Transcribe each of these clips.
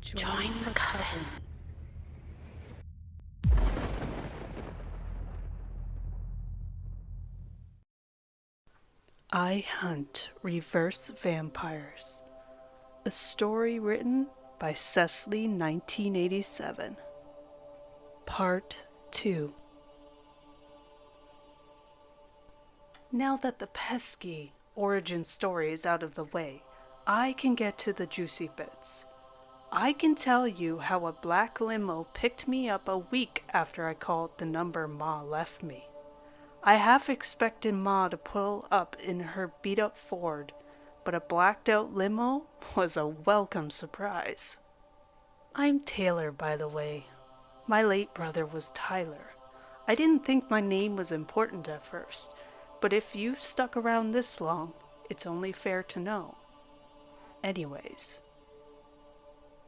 Join the coven. I Hunt Reverse Vampires. A story written by Cecily 1987. Part 2. Now that the pesky origin story is out of the way, I can get to the juicy bits. I can tell you how a black limo picked me up a week after I called the number Ma left me. I half expected Ma to pull up in her beat-up Ford, but a blacked-out limo was a welcome surprise. I'm Taylor, by the way. My late brother was Tyler. I didn't think my name was important at first, but if you've stuck around this long, it's only fair to know. Anyways,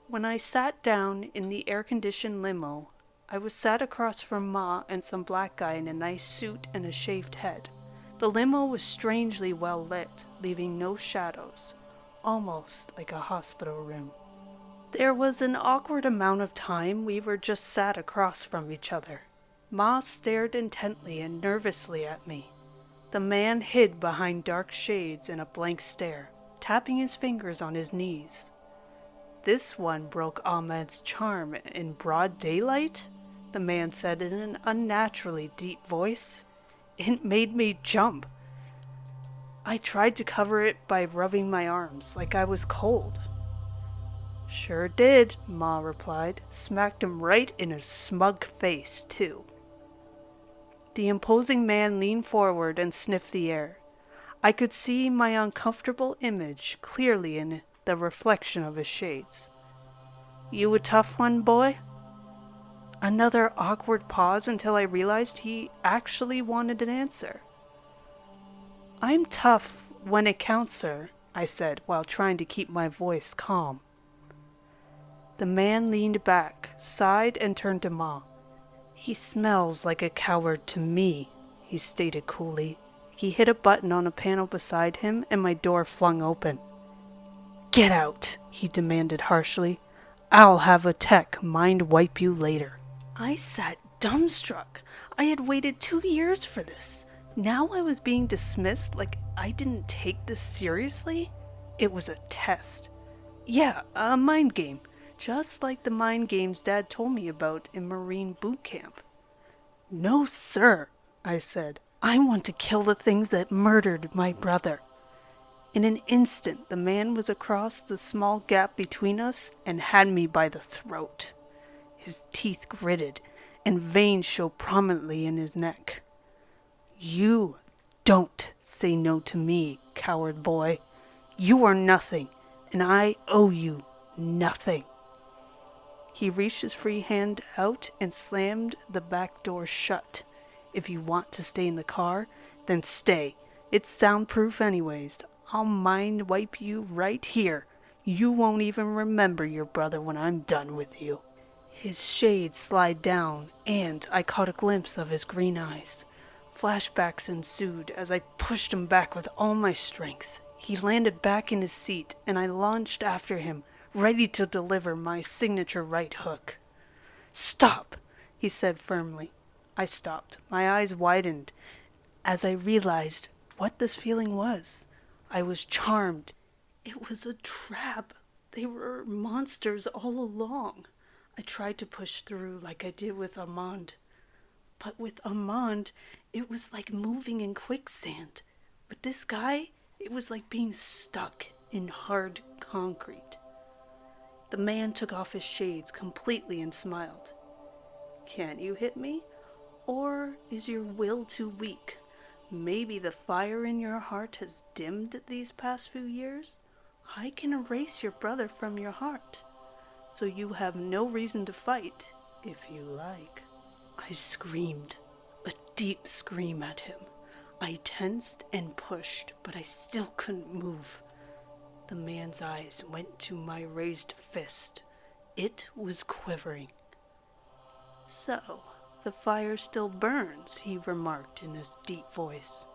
when I sat down in the air-conditioned limo, I was sat across from Ma and some black guy in a nice suit and a shaved head. The limo was strangely well lit, leaving no shadows, almost like a hospital room. There was an awkward amount of time we were just sat across from each other. Ma stared intently and nervously at me. The man hid behind dark shades and a blank stare, tapping his fingers on his knees. This one broke Ahmed's charm in broad daylight, the man said in an unnaturally deep voice. It made me jump. I tried to cover it by rubbing my arms like I was cold. Sure did, Ma replied, smacked him right in his smug face, too. The imposing man leaned forward and sniffed the air. I could see my uncomfortable image clearly in the reflection of his shades. You a tough one, boy? Another awkward pause until I realized he actually wanted an answer. I'm tough when it counts, sir, I said while trying to keep my voice calm. The man leaned back, sighed, and turned to Ma. He smells like a coward to me, he stated coolly. He hit a button on a panel beside him and my door flung open. Get out, he demanded harshly. I'll have a tech mind wipe you later. I sat dumbstruck. I had waited 2 years for this. Now I was being dismissed like I didn't take this seriously? It was a test. Yeah, a mind game. Just like the mind games Dad told me about in Marine boot camp. No, sir, I said. I want to kill the things that murdered my brother. In an instant, the man was across the small gap between us and had me by the throat. His teeth gritted, and veins showed prominently in his neck. You don't say no to me, coward boy. You are nothing, and I owe you nothing. He reached his free hand out and slammed the back door shut. If you want to stay in the car, then stay. It's soundproof anyways. I'll mind wipe you right here. You won't even remember your brother when I'm done with you. His shades slid down, and I caught a glimpse of his green eyes. Flashbacks ensued as I pushed him back with all my strength. He landed back in his seat, and I launched after him, ready to deliver my signature right hook. Stop, he said firmly. I stopped. My eyes widened as I realized what this feeling was. I was charmed. It was a trap. They were monsters all along. I tried to push through like I did with Armand. But with Armand, it was like moving in quicksand. With this guy, it was like being stuck in hard concrete. The man took off his shades completely and smiled. Can't you hit me? Or is your will too weak? Maybe the fire in your heart has dimmed these past few years? I can erase your brother from your heart, so you have no reason to fight, if you like. I screamed, a deep scream at him. I tensed and pushed, but I still couldn't move. The man's eyes went to my raised fist. It was quivering. So, the fire still burns, he remarked in his deep voice.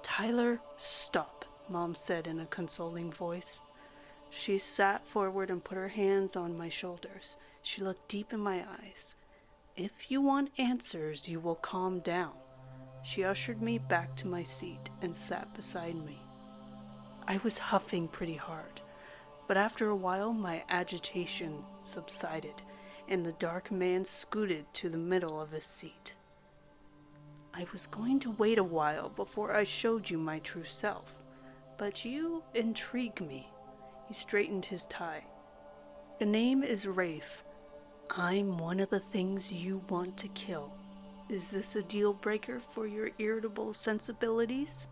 Tyler, stop, Mom said in a consoling voice. She sat forward and put her hands on my shoulders. She looked deep in my eyes. If you want answers, you will calm down. She ushered me back to my seat and sat beside me. I was huffing pretty hard, but after a while my agitation subsided, and the dark man scooted to the middle of his seat. I was going to wait a while before I showed you my true self, but you intrigue me. He straightened his tie. The name is Rafe. I'm one of the things you want to kill. Is this a deal breaker for your irritable sensibilities?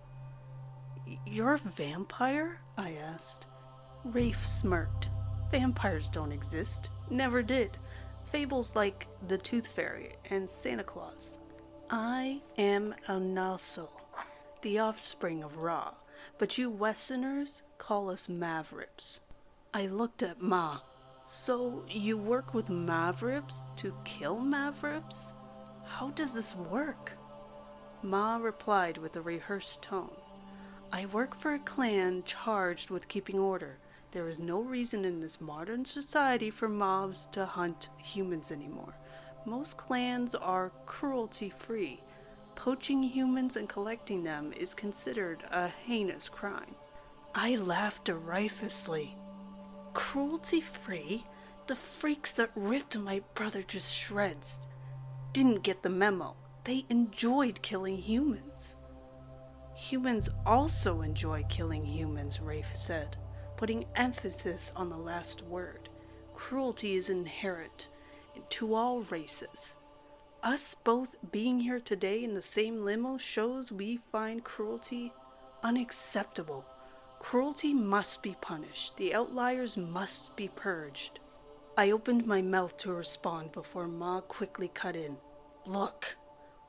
You're a vampire? I asked. Rafe smirked. Vampires don't exist. Never did. Fables like the Tooth Fairy and Santa Claus. I am a Naso, the offspring of Ra, but you Westerners call us Mavericks. I looked at Ma. So you work with Mavericks to kill Mavericks? How does this work? Ma replied with a rehearsed tone. I work for a clan charged with keeping order. There is no reason in this modern society for mobs to hunt humans anymore. Most clans are cruelty-free. Poaching humans and collecting them is considered a heinous crime. I laughed derisively. Cruelty-free? The freaks that ripped my brother to shreds didn't get the memo. They enjoyed killing humans. Humans also enjoy killing humans, Rafe said, putting emphasis on the last word. Cruelty is inherent to all races. Us both being here today in the same limo shows we find cruelty unacceptable. Cruelty must be punished. The outliers must be purged. I opened my mouth to respond before Ma quickly cut in. Look,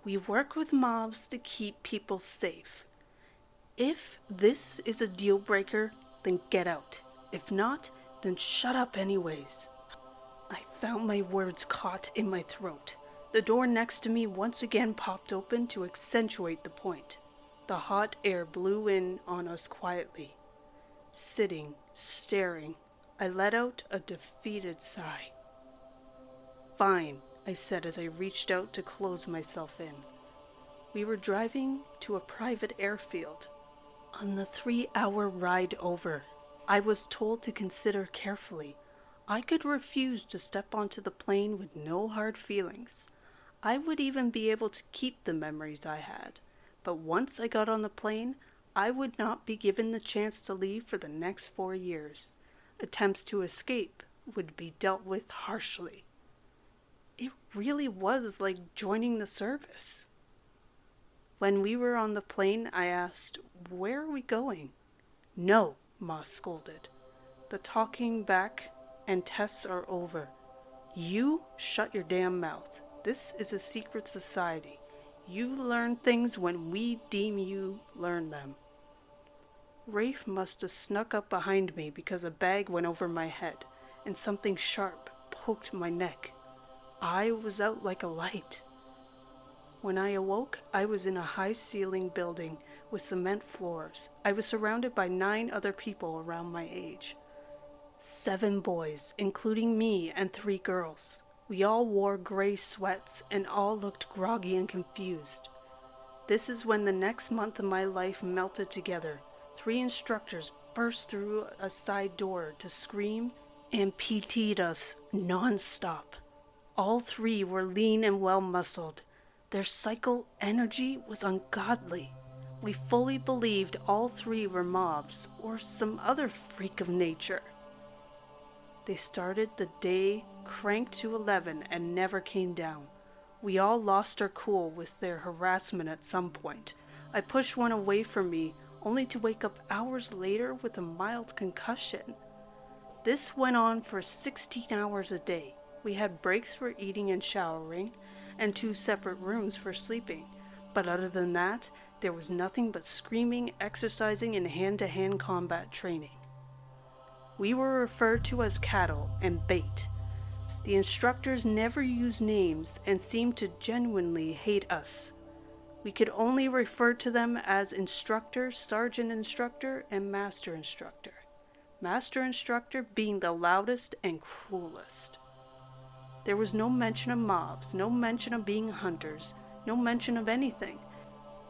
we work with mobs to keep people safe. If this is a deal breaker, then get out. If not, then shut up anyways. I found my words caught in my throat. The door next to me once again popped open to accentuate the point. The hot air blew in on us quietly. Sitting, staring, I let out a defeated sigh. Fine, I said as I reached out to close myself in. We were driving to a private airfield. On the 3-hour ride over, I was told to consider carefully. I could refuse to step onto the plane with no hard feelings. I would even be able to keep the memories I had. But once I got on the plane, I would not be given the chance to leave for the next 4 years. Attempts to escape would be dealt with harshly. It really was like joining the service. When we were on the plane, I asked, "Where are we going?" "No," Ma scolded. "The talking back and tests are over. You shut your damn mouth. This is a secret society. You learn things when we deem you learn them." Rafe must have snuck up behind me because a bag went over my head and something sharp poked my neck. I was out like a light. When I awoke, I was in a high-ceiling building with cement floors. I was surrounded by 9 other people around my age. 7 boys, including me, and 3 girls. We all wore gray sweats and all looked groggy and confused. This is when the next month of my life melted together. 3 instructors burst through a side door to scream and PT'd us non-stop. All 3 were lean and well-muscled. Their psycho energy was ungodly. We fully believed all 3 were mobs or some other freak of nature. They started the day cranked to 11 and never came down. We all lost our cool with their harassment at some point. I pushed one away from me, only to wake up hours later with a mild concussion. This went on for 16 hours a day. We had breaks for eating and showering, and 2 separate rooms for sleeping. But other than that, there was nothing but screaming, exercising, and hand-to-hand combat training. We were referred to as cattle and bait. The instructors never used names and seemed to genuinely hate us. We could only refer to them as instructor, sergeant instructor, and master instructor. Master Instructor being the loudest and cruelest. There was no mention of mobs, no mention of being hunters, no mention of anything.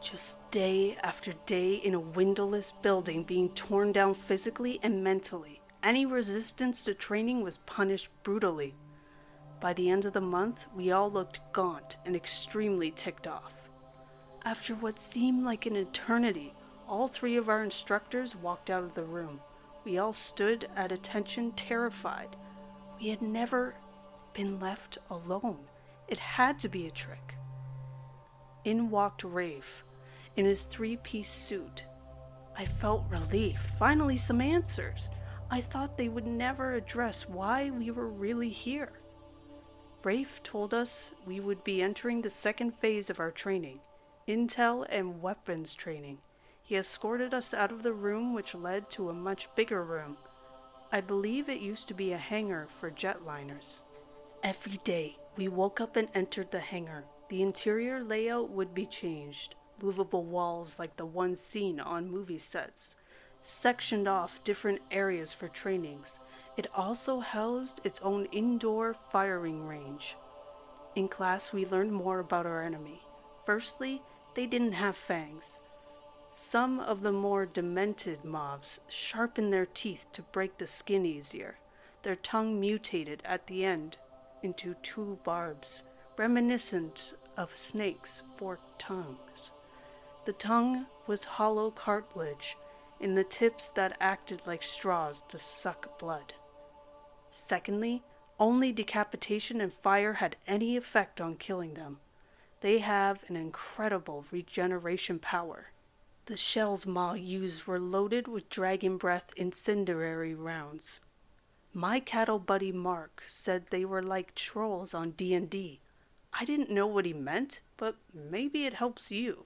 Just day after day in a windowless building being torn down physically and mentally. Any resistance to training was punished brutally. By the end of the month, we all looked gaunt and extremely ticked off. After what seemed like an eternity, all 3 of our instructors walked out of the room. We all stood at attention, terrified. We had never been left alone. It had to be a trick. In walked Rafe, in his 3-piece suit. I felt relief, finally some answers. I thought they would never address why we were really here. Rafe told us we would be entering the 2nd phase of our training, intel and weapons training. He escorted us out of the room, which led to a much bigger room. I believe it used to be a hangar for jetliners. Every day, we woke up and entered the hangar. The interior layout would be changed. Movable walls like the ones seen on movie sets. Sectioned off different areas for trainings. It also housed its own indoor firing range. In class, we learned more about our enemy. Firstly, they didn't have fangs. Some of the more demented mobs sharpened their teeth to break the skin easier. Their tongue mutated at the end into 2 barbs, reminiscent of snakes' forked tongues. The tongue was hollow cartilage in the tips that acted like straws to suck blood. Secondly, only decapitation and fire had any effect on killing them. They have an incredible regeneration power. The shells Ma used were loaded with dragon breath incendiary rounds. My cattle buddy Mark said they were like trolls on D&D. I didn't know what he meant, but maybe it helps you.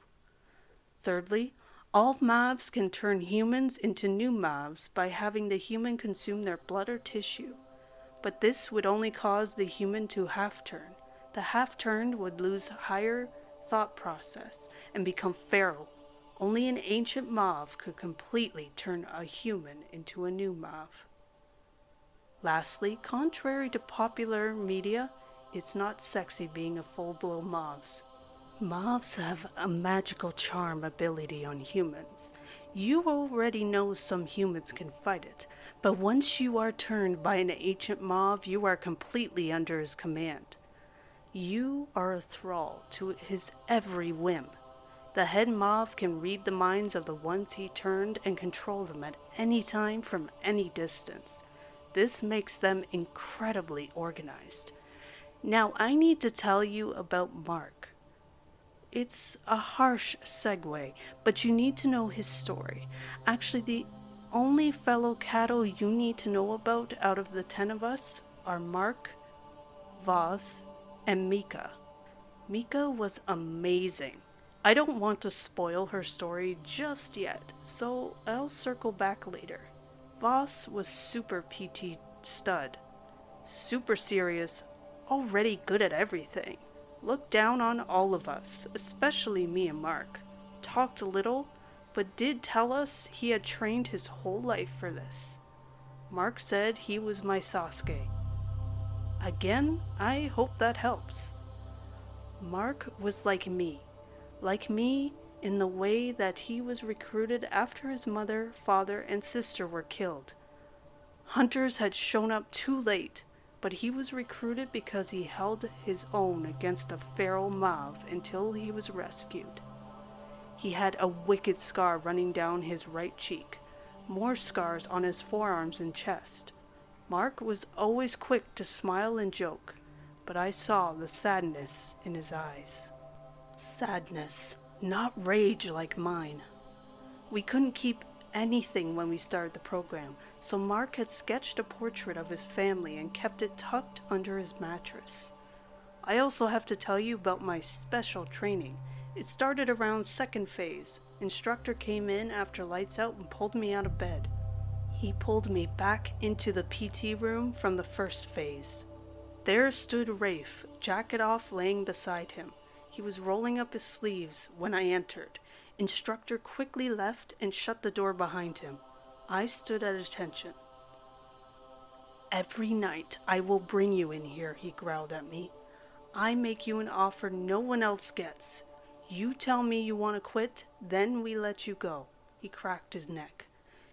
Thirdly, all mobs can turn humans into new mobs by having the human consume their blood or tissue. But this would only cause the human to half-turn. The half-turned would lose higher thought process and become feral. Only an ancient mob could completely turn a human into a new mob. Lastly, contrary to popular media, it's not sexy being a full-blown mobs. Mobs have a magical charm ability on humans. You already know some humans can fight it, but once you are turned by an ancient mob, you are completely under his command. You are a thrall to his every whim. The head mob can read the minds of the ones he turned and control them at any time from any distance. This makes them incredibly organized. Now I need to tell you about Mark. It's a harsh segue, but you need to know his story. Actually, the only fellow cattle you need to know about out of the 10 of us are Mark, Voss, and Mika. Mika was amazing. I don't want to spoil her story just yet, so I'll circle back later. Voss was super PT stud. Super serious, already good at everything. Looked down on all of us, especially me and Mark. Talked a little, but did tell us he had trained his whole life for this. Mark said he was my Sasuke. Again, I hope that helps. Mark was like me in the way that he was recruited after his mother, father, and sister were killed. Hunters had shown up too late, but he was recruited because he held his own against a feral mob until he was rescued. He had a wicked scar running down his right cheek, more scars on his forearms and chest. Mark was always quick to smile and joke, but I saw the sadness in his eyes. Sadness, not rage like mine. We couldn't keep anything when we started the program, so Mark had sketched a portrait of his family and kept it tucked under his mattress. I also have to tell you about my special training. It started around 2nd phase. Instructor came in after lights out and pulled me out of bed. He pulled me back into the PT room from the 1st phase. There stood Rafe, jacket off, laying beside him. He was rolling up his sleeves when I entered. Instructor quickly left and shut the door behind him. I stood at attention. "Every night I will bring you in here," he growled at me. "I make you an offer no one else gets. You tell me you want to quit, then we let you go." He cracked his neck.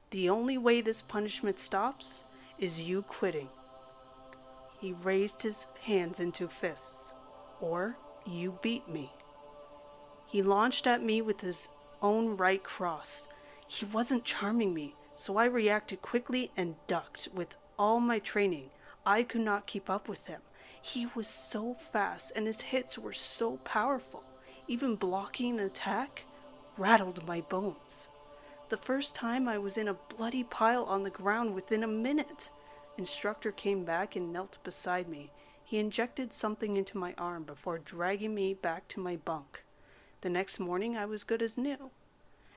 "The only way this punishment stops is you quitting." He raised his hands into fists. "Or you beat me." He launched at me with his own right cross. He wasn't charming me, so I reacted quickly and ducked. With all my training, I could not keep up with him. He was so fast and his hits were so powerful. Even blocking an attack rattled my bones. The first time I was in a bloody pile on the ground within a minute. Instructor came back and knelt beside me. He injected something into my arm before dragging me back to my bunk. The next morning I was good as new.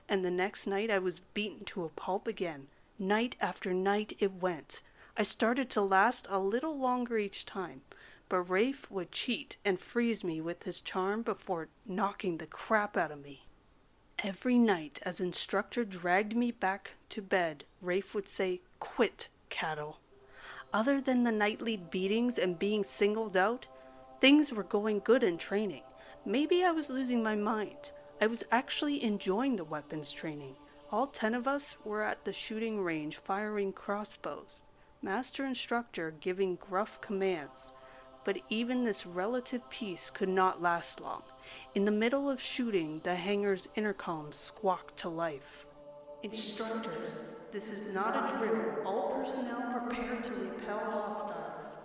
And the next night I was beaten to a pulp again. Night after night it went. I started to last a little longer each time, but Rafe would cheat and freeze me with his charm before knocking the crap out of me. Every night as instructor dragged me back to bed, Rafe would say, "Quit, cattle." Other than the nightly beatings and being singled out, things were going good in training. Maybe I was losing my mind. I was actually enjoying the weapons training. All 10 of us were at the shooting range firing crossbows, master instructor giving gruff commands. But even this relative peace could not last long. In the middle of shooting, the hangar's intercom squawked to life. "Instructors, this is not a drill. All personnel prepare to repel hostiles."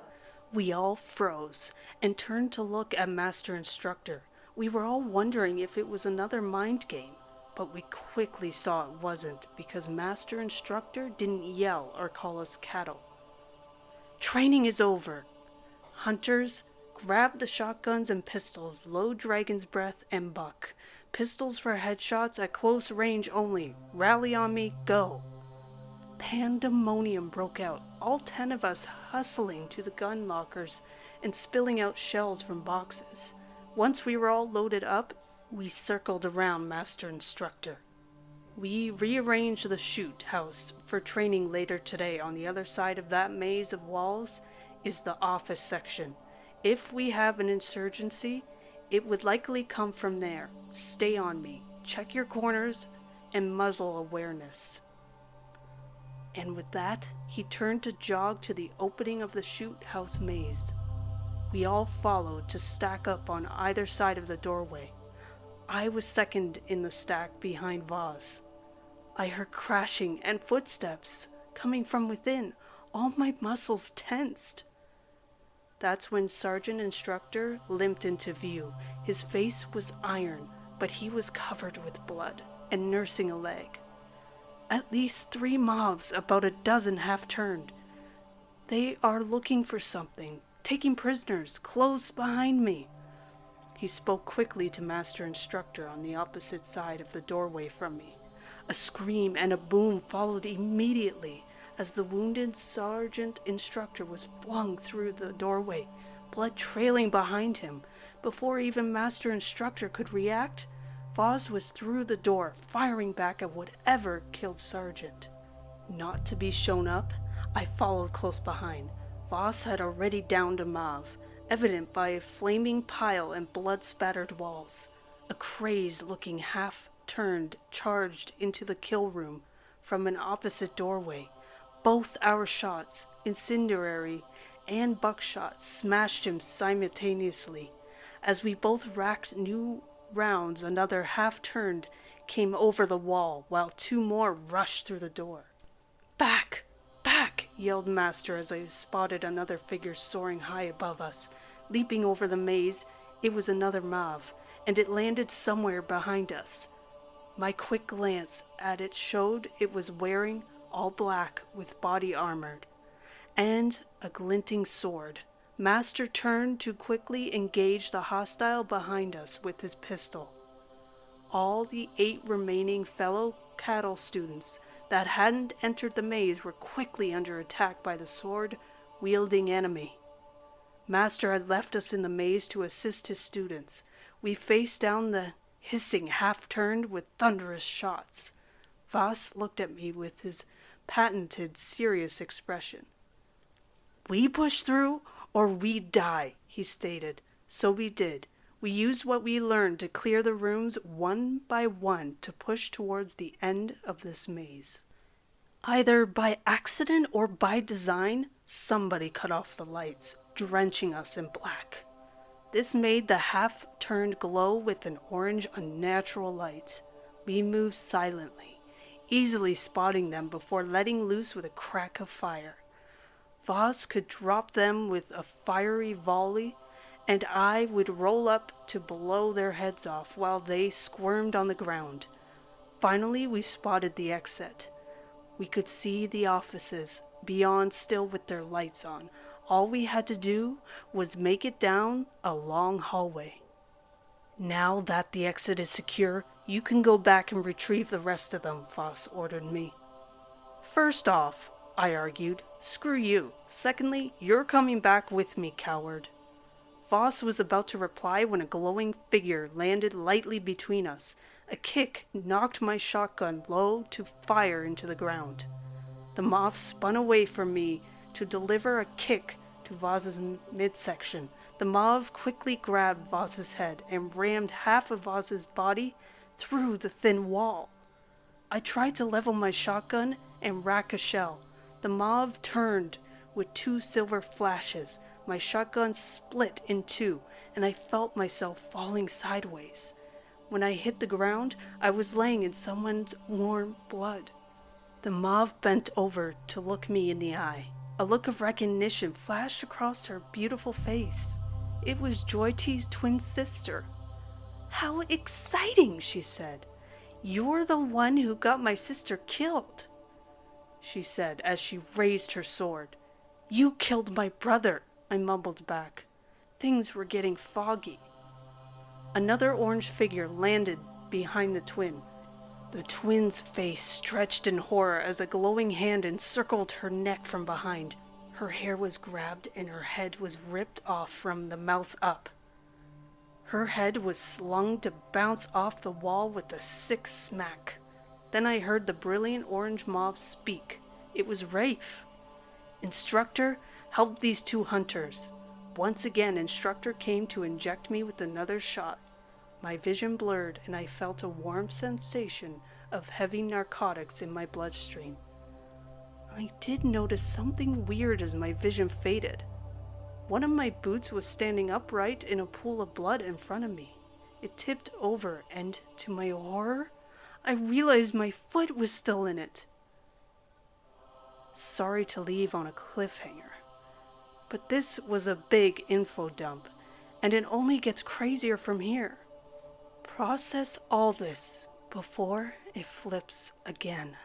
We all froze and turned to look at Master Instructor. We were all wondering if it was another mind game, but we quickly saw it wasn't because Master Instructor didn't yell or call us cattle. "Training is over. Hunters, grab the shotguns and pistols, load Dragon's Breath and buck. Pistols for headshots at close range only. Rally on me, go." Pandemonium broke out, all 10 of us hustling to the gun lockers and spilling out shells from boxes. Once we were all loaded up, we circled around Master Instructor. "We rearranged the shoot house for training later today. On the other side of that maze of walls is the office section. If we have an insurgency, it would likely come from there. Stay on me, check your corners, and muzzle awareness." And with that, he turned to jog to the opening of the shoot house maze. We all followed to stack up on either side of the doorway. I was second in the stack behind Voz. I heard crashing and footsteps coming from within. All my muscles tensed. That's when Sergeant Instructor limped into view. His face was iron, but he was covered with blood and nursing a leg. At least 3 mobs, about a dozen half-turned. They are looking for something, taking prisoners, close behind me. He spoke quickly to Master Instructor on the opposite side of the doorway from me. A scream and a boom followed immediately as the wounded Sergeant Instructor was flung through the doorway, blood trailing behind him. Before even Master Instructor could react, Voz was through the door, firing back at whatever killed Sergeant. Not to be shown up, I followed close behind. Voz had already downed a Mav, evident by a flaming pile and blood-spattered walls. A crazed-looking half-turned charged into the kill room from an opposite doorway. Both our shots, incendiary and buckshot, smashed him simultaneously. As we both racked new rounds, another half-turned came over the wall, while 2 more rushed through the door. "Back! Back!" yelled Master as I spotted another figure soaring high above us. Leaping over the maze, it was another Mav, and it landed somewhere behind us. My quick glance at it showed it was wearing all black with body armor and a glinting sword. Master turned to quickly engage the hostile behind us with his pistol. All the 8 remaining fellow cattle students that hadn't entered the maze were quickly under attack by the sword-wielding enemy. Master had left us in the maze to assist his students. We faced down the hissing half-turned with thunderous shots. Voss looked at me with his patented serious expression. "We push through or we die," he stated. So we did. We used what we learned to clear the rooms one by one to push towards the end of this maze. Either by accident or by design, somebody cut off the lights, drenching us in black. This made the half-turned glow with an orange unnatural light. We moved silently, easily spotting them before letting loose with a crack of fire. Voss could drop them with a fiery volley, and I would roll up to blow their heads off while they squirmed on the ground. Finally, we spotted the exit. We could see the offices beyond still with their lights on. All we had to do was make it down a long hallway. "Now that the exit is secure, you can go back and retrieve the rest of them," Voss ordered me. "First off," I argued, "screw you. Secondly, you're coming back with me, coward." Voss was about to reply when a glowing figure landed lightly between us. A kick knocked my shotgun low to fire into the ground. The moth spun away from me to deliver a kick to Voss's midsection. The mauve quickly grabbed Voss's head and rammed half of Voss's body through the thin wall. I tried to level my shotgun and rack a shell. The mauve turned with 2 silver flashes. My shotgun split in 2, and I felt myself falling sideways. When I hit the ground, I was laying in someone's warm blood. The mauve bent over to look me in the eye. A look of recognition flashed across her beautiful face. It was Joyte's twin sister. "How exciting," she said. "You're the one who got my sister killed," she said as she raised her sword. "You killed my brother," I mumbled back. Things were getting foggy. Another orange figure landed behind the twin. The twin's face stretched in horror as a glowing hand encircled her neck from behind. Her hair was grabbed and her head was ripped off from the mouth up. Her head was slung to bounce off the wall with a sick smack. Then I heard the brilliant orange mauve speak. It was Rafe. "Instructor, help these 2 hunters." Once again, Instructor came to inject me with another shot. My vision blurred and I felt a warm sensation of heavy narcotics in my bloodstream. I did notice something weird as my vision faded. One of my boots was standing upright in a pool of blood in front of me. It tipped over and, to my horror, I realized my foot was still in it. Sorry to leave on a cliffhanger, but this was a big info dump, and it only gets crazier from here. Process all this before it flips again.